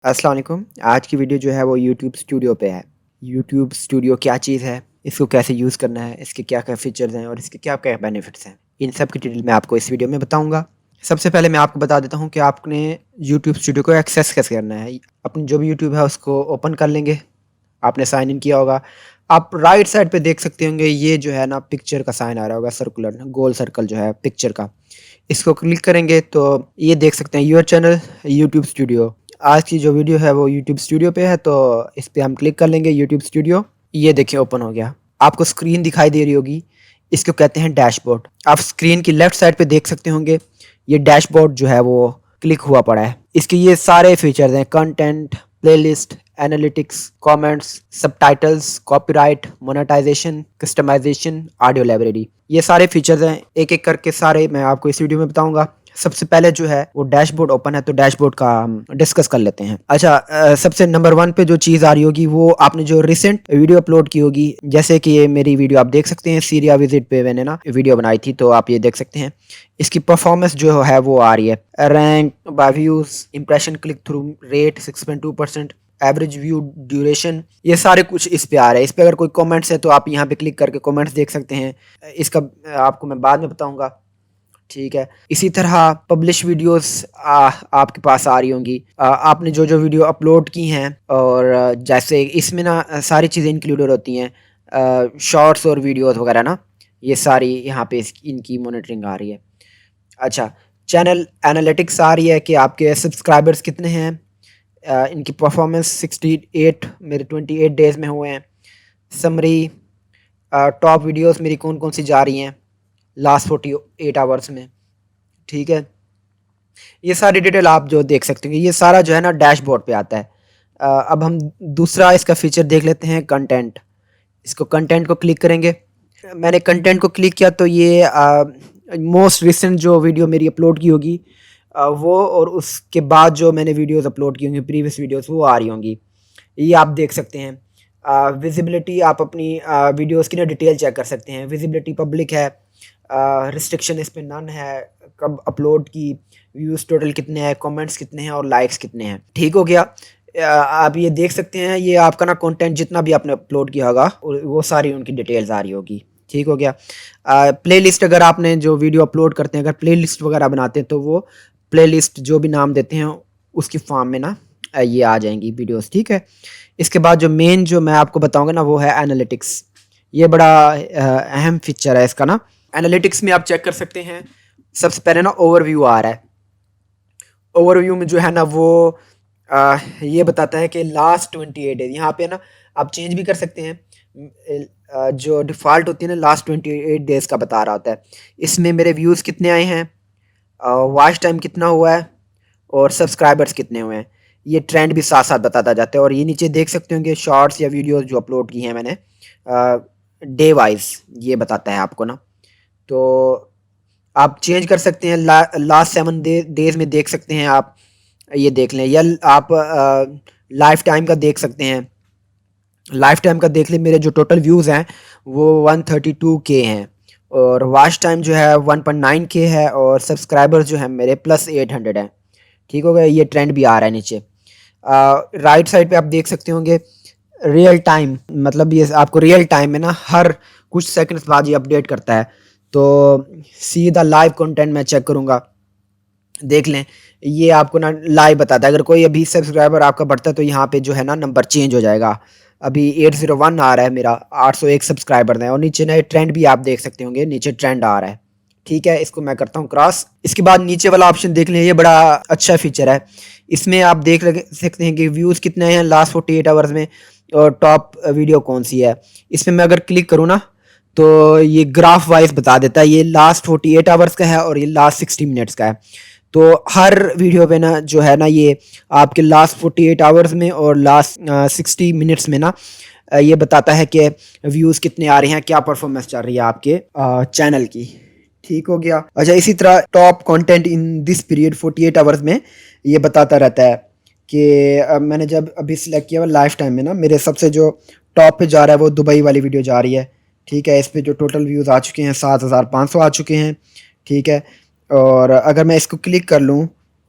अस्सलाम वालेकुम। आज की वीडियो जो है वो यूट्यूब स्टूडियो पे है। यूट्यूब स्टूडियो क्या चीज़ है, इसको कैसे यूज़ करना है, इसके क्या-क्या फ़ीचर्स हैं और इसके क्या-क्या बेनिफिट्स हैं, इन सब की डिटेल मैं आपको इस वीडियो में बताऊँगा। सबसे पहले मैं आपको बता देता हूँ कि आपने यूट्यूब स्टूडियो को एक्सेस कैसे करना है। अपनी जो भी यूट्यूब है उसको ओपन कर लेंगे, आपने साइन इन किया होगा। आप राइट साइड पे देख सकते होंगे ये जो है ना पिक्चर का साइन आ रहा होगा सर्कुलर, गोल सर्कल जो है पिक्चर का। इसको क्लिक करेंगे तो ये देख सकते हैं योर चैनल यूट्यूब स्टूडियो। आज की जो वीडियो है वो यूट्यूब स्टूडियो पे है, तो इस पे हम क्लिक कर लेंगे यूट्यूब स्टूडियो। ये देखिए ओपन हो गया। आपको स्क्रीन दिखाई दे रही होगी, इसको कहते हैं डैशबोर्ड। आप स्क्रीन की लेफ्ट साइड पे देख सकते होंगे ये डैशबोर्ड जो है वो क्लिक हुआ पड़ा है। इसके ये सारे फीचर्स हैं, content, playlist, analytics, comments, subtitles, copyright, monetisation, customisation, audio library. ये सारे फीचर्स हैं, एक एक करके सारे मैं आपको इस वीडियो में बताऊंगा। सबसे पहले जो है वो डैशबोर्ड ओपन है, तो डैशबोर्ड का हम डिस्कस कर लेते हैं। अच्छा, सबसे नंबर 1 पे जो चीज़ आ रही होगी वो आपने जो रिसेंट वीडियो अपलोड की होगी, जैसे कि ये मेरी वीडियो आप देख सकते हैं, सीरिया विजिट पे मैंने ना वीडियो बनाई थी, तो आप ये देख सकते हैं। इसकी परफॉर्मेंस जो है वो आ रही है, rank by views, impression, click through rate 6.2%, average view duration, ये सारे कुछ इस पे आ रहे हैं। इस पे अगर कोई कमेंट्स है तो आप यहाँ पे क्लिक करके कमेंट्स देख सकते हैं। इसका आपको मैं बाद में बताऊंगा, ठीक है। इसी तरह पब्लिश वीडियोस आपके पास आ रही होंगी। आपने जो जो वीडियो अपलोड की हैं, और जैसे इसमें ना सारी चीज़ें इंक्लूडेड होती हैं, शॉर्ट्स और वीडियोस वगैरह ना, ये सारी यहाँ पे इनकी मॉनिटरिंग आ रही है। अच्छा, चैनल एनालिटिक्स आ रही है कि आपके सब्सक्राइबर्स कितने हैं। इनकी परफॉर्मेंस 68 मेरे 28 डेज़ में हुए हैं। समरी, टॉप वीडियोस मेरी कौन कौन सी जा रही हैं लास्ट 48 आवर्स में, ठीक है। ये सारी डिटेल आप जो देख सकते हैं, ये सारा जो है ना डैशबोर्ड पे आता है। अब हम दूसरा इसका फीचर देख लेते हैं, कंटेंट। इसको कंटेंट को क्लिक करेंगे। मैंने कंटेंट को क्लिक किया तो ये मोस्ट रिसेंट जो वीडियो मेरी अपलोड की होगी वो, और उसके बाद जो मैंने वीडियोस अपलोड की होंगी प्रीवियस वीडियोस, वो आ रही होंगी। ये आप देख सकते हैं। विजिबिलिटी, आप अपनी वीडियोस की ना डिटेल चेक कर सकते हैं। विजिबिलिटी पब्लिक है, रिस्ट्रिक्शन इस पे नन है, कब अपलोड की, व्यूज़ टोटल कितने हैं, कमेंट्स कितने हैं और लाइक्स कितने हैं, ठीक हो गया। आप ये देख सकते हैं, ये आपका ना कंटेंट जितना भी आपने अपलोड किया होगा वो सारी उनकी डिटेल्स आ रही होगी, ठीक हो गया। प्लेलिस्ट, अगर आपने जो वीडियो अपलोड करते हैं, अगर प्लेलिस्ट वगैरह बनाते हैं तो वो प्लेलिस्ट जो भी नाम देते हैं उसकी फॉर्म में ना ये आ जाएंगी वीडियोस, ठीक है। इसके बाद जो मेन जो मैं आपको बताऊंगा ना वो है एनालिटिक्स। ये बड़ा अहम फीचर है इसका ना। एनालिटिक्स में आप चेक कर सकते हैं, सबसे पहले ना ओवरव्यू आ रहा है। ओवरव्यू में जो है ना वो ये बताता है कि लास्ट 28 डेज, यहाँ पे ना आप चेंज भी कर सकते हैं। जो डिफ़ॉल्ट होती है ना लास्ट 28 डेज़ का बता रहा होता है। इसमें मेरे व्यूज़ कितने आए हैं, वॉच टाइम कितना हुआ है और सब्सक्राइबर्स कितने हुए हैं, ये ट्रेंड भी साथ साथ बताता जाता है। और ये नीचे देख सकते होंगे शॉर्ट्स या वीडियोस जो अपलोड की हैं मैंने, डे वाइज ये बताता है आपको ना। तो आप चेंज कर सकते हैं, लास्ट 7 डेज में देख सकते हैं आप, ये देख लें, या आप लाइफ टाइम का देख सकते हैं। लाइफ टाइम का देख लें, मेरे जो टोटल व्यूज़ हैं वो 132K हैं, और वॉच टाइम जो है 1.9K है, और सब्सक्राइबर्स जो हैं मेरे +800 हैं, ठीक हो गया। ये ट्रेंड भी आ रहा है नीचे। राइट साइड पे आप देख सकते होंगे रियल टाइम, मतलब ये आपको रियल टाइम में ना हर कुछ सेकंड्स बाद ये अपडेट करता है। तो सीधा लाइव कंटेंट मैं चेक करूँगा, देख लें, ये आपको ना लाइव बताता है। अगर कोई अभी सब्सक्राइबर आपका बढ़ता है तो यहाँ पे जो है ना नंबर चेंज हो जाएगा। अभी 801 आ रहा है मेरा, 801 सब्सक्राइबर हैं, और नीचे ना ट्रेंड भी आप देख सकते होंगे, नीचे ट्रेंड आ रहा है, ठीक है। इसको मैं करता हूँ क्रॉस। इसके बाद नीचे वाला ऑप्शन देख लें, ये बड़ा अच्छा फीचर है। इसमें आप देख सकते हैं कि व्यूज़ कितने हैं लास्ट 48 आवर्स में, और टॉप वीडियो कौन सी है। इसमें मैं अगर क्लिक करूँ ना तो ये ग्राफ वाइज बता देता है, ये लास्ट 48 आवर्स का है और ये लास्ट 60 मिनट्स का है। तो हर वीडियो पे ना जो है ना ये आपके लास्ट 48 आवर्स में और लास्ट 60 मिनट्स में ना ये बताता है कि व्यूज़ कितने आ रहे हैं, क्या परफॉर्मेंस चल रही है आपके चैनल की, ठीक हो गया। अच्छा, इसी तरह top content in this period 48 hours में ये बताता रहता है कि मैंने जब अभी सिलेक्ट किया हुआ लाइफ टाइम में ना, मेरे सबसे जो टॉप पे जा रहा है वो दुबई वाली वीडियो जा रही है, ठीक है। इस पे जो टोटल व्यूज़ आ चुके हैं 7500 आ चुके हैं, ठीक है। और अगर मैं इसको क्लिक कर लूँ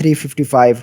355.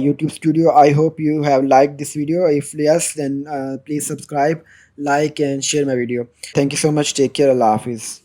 YouTube Studio. I hope you have liked this video. If yes, then please subscribe, like and share my video. Thank you so much. Take care. Allah Hafiz.